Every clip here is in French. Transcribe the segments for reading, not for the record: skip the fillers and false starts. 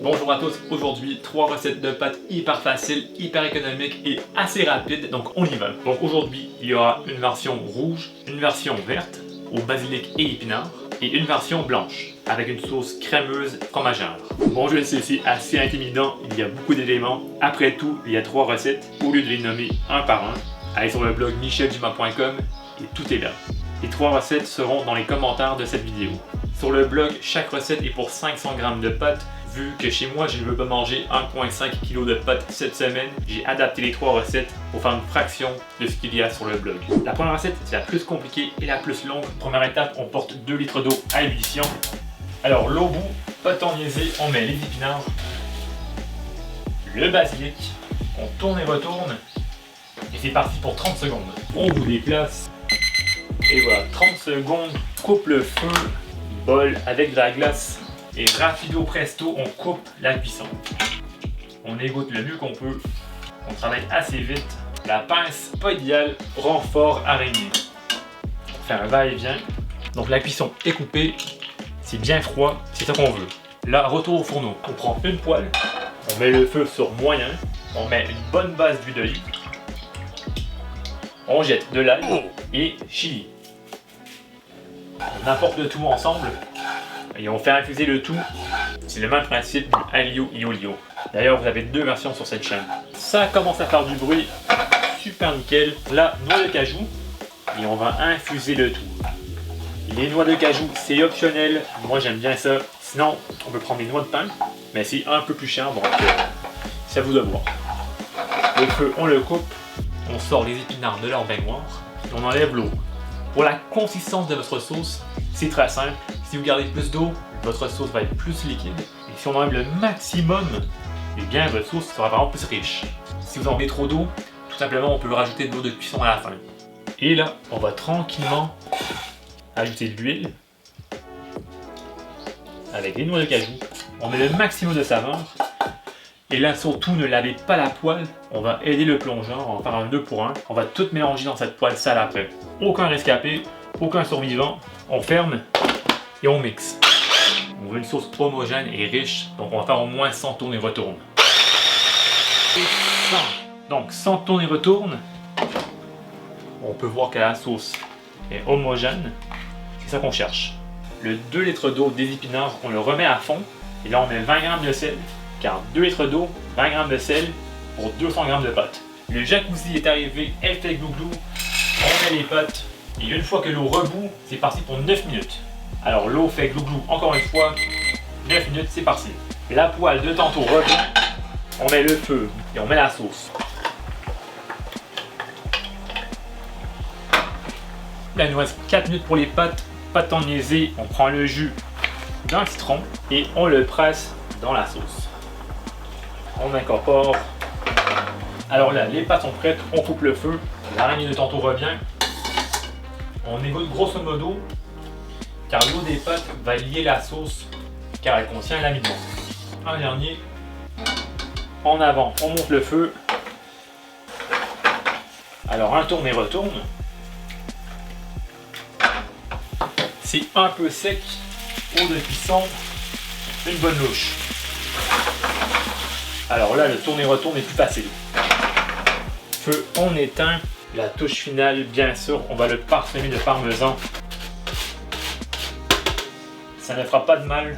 Bonjour à tous, aujourd'hui 3 recettes de pâtes hyper faciles, hyper économiques et assez rapides, donc on y va. Donc aujourd'hui il y aura une version rouge, une version verte au basilic et épinards et une version blanche avec une sauce crémeuse fromagère. Bon, je sais, c'est assez intimidant, il y a beaucoup d'éléments. Après tout, il y a 3 recettes, au lieu de les nommer un par un, allez sur le blog micheldumas.com et tout est là. Les 3 recettes seront dans les commentaires de cette vidéo. Sur le blog, chaque recette est pour 500 g de pâtes. Vu que chez moi, je ne veux pas manger 1,5 kg de pâtes cette semaine, j'ai adapté les 3 recettes pour faire une fraction de ce qu'il y a sur le blog. La première recette, c'est la plus compliquée et la plus longue. Première étape, on porte 2 litres d'eau à ébullition. Alors, l'eau bout, pâte en niaisé, on met les épinards, le basilic, on tourne et retourne, et c'est parti pour 30 secondes. On vous déplace, et voilà, 30 secondes, coupe le feu, bol avec de la glace, et rapido presto, on coupe la cuisson. On égoutte le mieux qu'on peut, on travaille assez vite. La pince, pas idéale, renfort araignée. On fait un va-et-vient. Donc la cuisson est coupée, c'est bien froid, c'est ça qu'on veut. Là, retour au fourneau. On prend une poêle, on met le feu sur moyen, on met une bonne base d'huile d'olive, on jette de l'ail et chili. On apporte le tout ensemble et on fait infuser le tout. C'est le même principe du aglio e olio. D'ailleurs, vous avez 2 versions sur cette chaîne. Ça commence à faire du bruit, super nickel. Là, noix de cajou et on va infuser le tout. Les noix de cajou, c'est optionnel. Moi, j'aime bien ça. Sinon, on peut prendre des noix de pin, mais c'est un peu plus cher, donc c'est à vous de voir. Le feu, on le coupe. On sort les épinards de leur baignoire et on enlève l'eau. Pour la consistance de votre sauce, c'est très simple. Si vous gardez plus d'eau, votre sauce va être plus liquide. Et si on enlève le maximum, eh bien votre sauce sera vraiment plus riche. Si vous enlevez trop d'eau, tout simplement on peut rajouter de l'eau de cuisson à la fin. Et là, on va tranquillement ajouter de l'huile avec les noix de cajou. On met le maximum de saveur. Et là, surtout, ne lavez pas la poêle. On va aider le plongeur, on va faire un 2 pour 1. On va tout mélanger dans cette poêle sale après. Aucun rescapé, aucun survivant. On ferme et on mixe. On veut une sauce homogène et riche, donc on va faire au moins 100 tournes et retourne. Donc 100 tournes et retourne. On peut voir que la sauce est homogène. C'est ça qu'on cherche. Le 2 litres d'eau des épinards, on le remet à fond. Et là, on met 20 g de sel. Car 2 litres d'eau, 20 g de sel pour 200 g de pâtes. Le jacuzzi est arrivé, elle fait glouglou, on met les pâtes et une fois que l'eau rebout, c'est parti pour 9 minutes. Alors l'eau fait glouglou encore une fois, 9 minutes, c'est parti. La poêle de tantôt revient, on met le feu et on met la sauce. Là, il nous reste 4 minutes pour les pâtes, pâte en niaisé, on prend le jus d'un citron et on le presse dans la sauce. On incorpore. Alors là, les pâtes sont prêtes, on coupe le feu. L'araignée de tantôt revient. On égoutte grosso modo, car l'eau des pâtes va lier la sauce, car elle contient l'amidon. Un dernier. En avant, on monte le feu. Alors un tourne et retourne. C'est un peu sec. Eau de cuisson. Une bonne louche. Alors là, le tourne et retourne est plus facile. Feu, on éteint. La touche finale, bien sûr, on va le parsemer de parmesan. Ça ne fera pas de mal.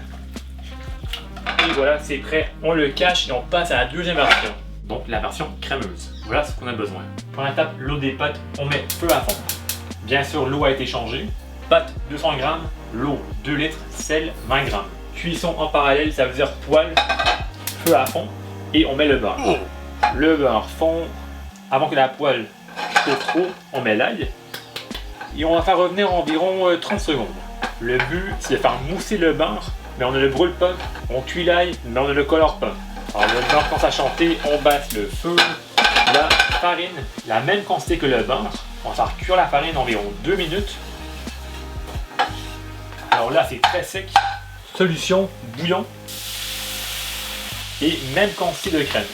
Et voilà, c'est prêt. On le cache et on passe à la deuxième version. Donc la version crémeuse. Voilà ce qu'on a besoin. Première étape, l'eau des pâtes, on met feu à fond. Bien sûr, l'eau a été changée. Pâtes 200 g, l'eau 2 litres, sel 20 g. Cuisson en parallèle, ça veut dire poêle, feu à fond. Et on met le beurre. Le beurre fond. Avant que la poêle chauffe trop, on met l'ail. Et on va faire revenir environ 30 secondes. Le but, c'est de faire mousser le beurre, mais on ne le brûle pas. On cuit l'ail, mais on ne le colore pas. Alors le beurre commence à chanter, on baisse le feu. La farine, la même quantité que le beurre. On va faire cuire la farine environ 2 minutes. Alors là, c'est très sec. Solution, bouillon. Et même quantité de crème.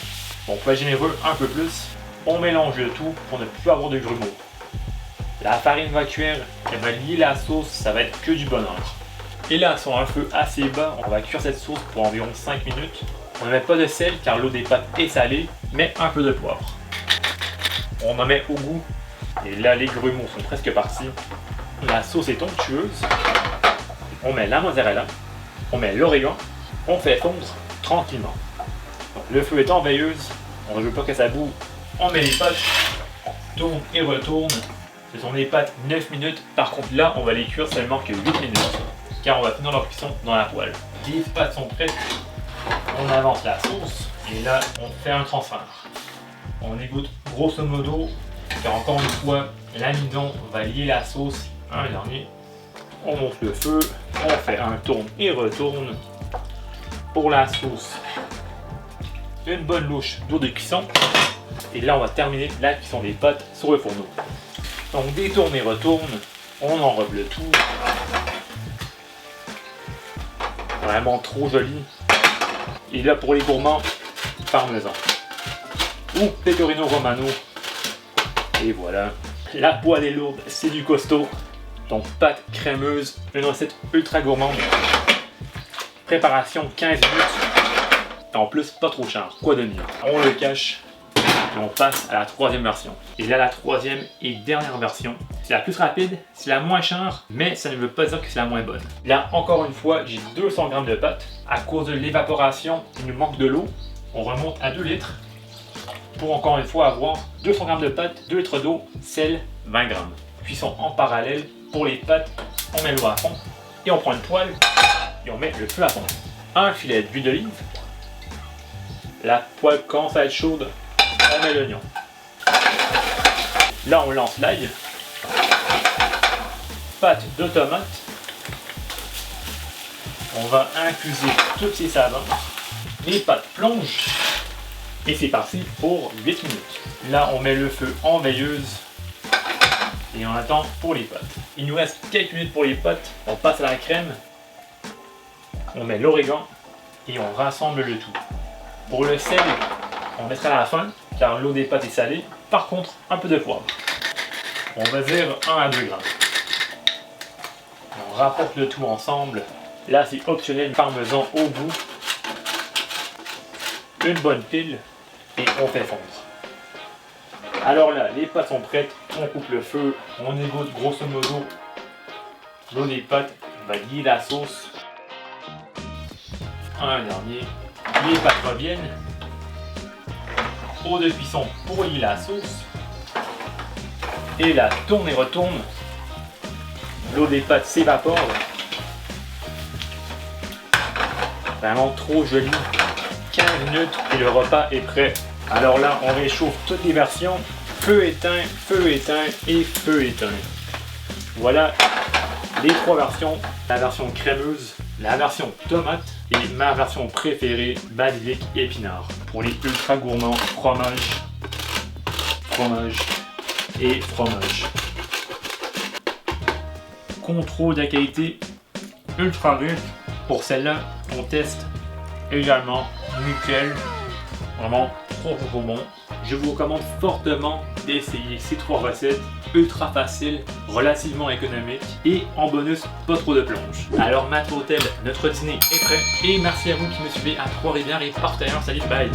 Bon, pour être généreux, un peu plus. On mélange le tout pour ne plus avoir de grumeaux. La farine va cuire, elle va lier la sauce, ça va être que du bonheur. Et là, sur un feu assez bas, on va cuire cette sauce pour environ 5 minutes. On ne met pas de sel car l'eau des pâtes est salée, mais un peu de poivre. On en met au goût. Et là, les grumeaux sont presque partis. La sauce est onctueuse. On met la mozzarella. On met l'origan. On fait fondre tranquillement. Le feu est en veilleuse. On ne veut pas que ça boue. On met les pâtes. Tourne et retourne. Ce sont des pâtes 9 minutes. Par contre, là, on va les cuire seulement que 8 minutes. Car on va finir leur cuisson dans la poêle. Les pâtes sont prêtes. On avance la sauce. Et là, on fait un transfert. On égoutte grosso modo. Car encore une fois, l'amidon va lier la sauce. Un dernier. On monte le feu. On fait un tourne et retourne. Pour la sauce, une bonne louche d'eau de cuisson. Et là, on va terminer la cuisson des pâtes sur le fourneau. Donc, détourne et retourne. On enrobe le tout. Vraiment trop joli. Et là, pour les gourmands, parmesan. Ou pecorino romano. Et voilà. La poêle est lourde, c'est du costaud. Donc, pâte crémeuse. Une recette ultra gourmande. Préparation 15 minutes. En plus, pas trop cher. Quoi de mieux? On le cache. Et on passe à la troisième version. Et là, la troisième et dernière version. C'est la plus rapide, c'est la moins chère, mais ça ne veut pas dire que c'est la moins bonne. Là, encore une fois, j'ai 200 g de pâte. À cause de l'évaporation, il nous manque de l'eau. On remonte à 2 litres. Pour encore une fois avoir 200 g de pâte, 2 litres d'eau, sel, 20 g. Cuisson en parallèle. Pour les pâtes, on met l'eau à fond. Et on prend une poêle et on met le feu à fond. Un filet d'huile d'olive. La poêle commence à être chaude. On met l'oignon. Là, on lance l'ail. Pâte de tomate. On va infuser toutes ces saveurs. Les pâtes plongent. Et c'est parti pour 8 minutes. Là, on met le feu en veilleuse. Et on attend pour les pâtes. Il nous reste quelques minutes pour les pâtes. On passe à la crème. On met l'origan. Et on rassemble le tout. Pour le sel, on mettra à la fin, car l'eau des pâtes est salée. Par contre, un peu de poivre. On va dire 1 à 2 grammes. On rapporte le tout ensemble. Là, c'est optionnel, parmesan au goût. Une bonne pile. Et on fait fondre. Alors là, les pâtes sont prêtes. On coupe le feu. On égoutte grosso modo l'eau des pâtes. On va lier la sauce. Un dernier. Les pâtes reviennent. Eau de cuisson pour lier la sauce. Et là, tourne et retourne. L'eau des pâtes s'évapore. Vraiment trop joli. 15 minutes et le repas est prêt. Alors là, on réchauffe toutes les versions. Feu éteint et feu éteint. Voilà les 3 versions. La version crémeuse, la version tomate et ma version préférée, basilic et épinard. Pour les ultra gourmands, fromage, fromage et fromage. Contrôle de la qualité ultra riche. Pour celle-là, on teste également nickel. Vraiment trop bon. Je vous recommande fortement d'essayer ces 3 recettes ultra faciles, relativement économiques et en bonus pas trop de plonge. Alors Maître Hôtel, notre dîner est prêt et merci à vous qui me suivez à Trois-Rivières et partout ailleurs. Salut, bye!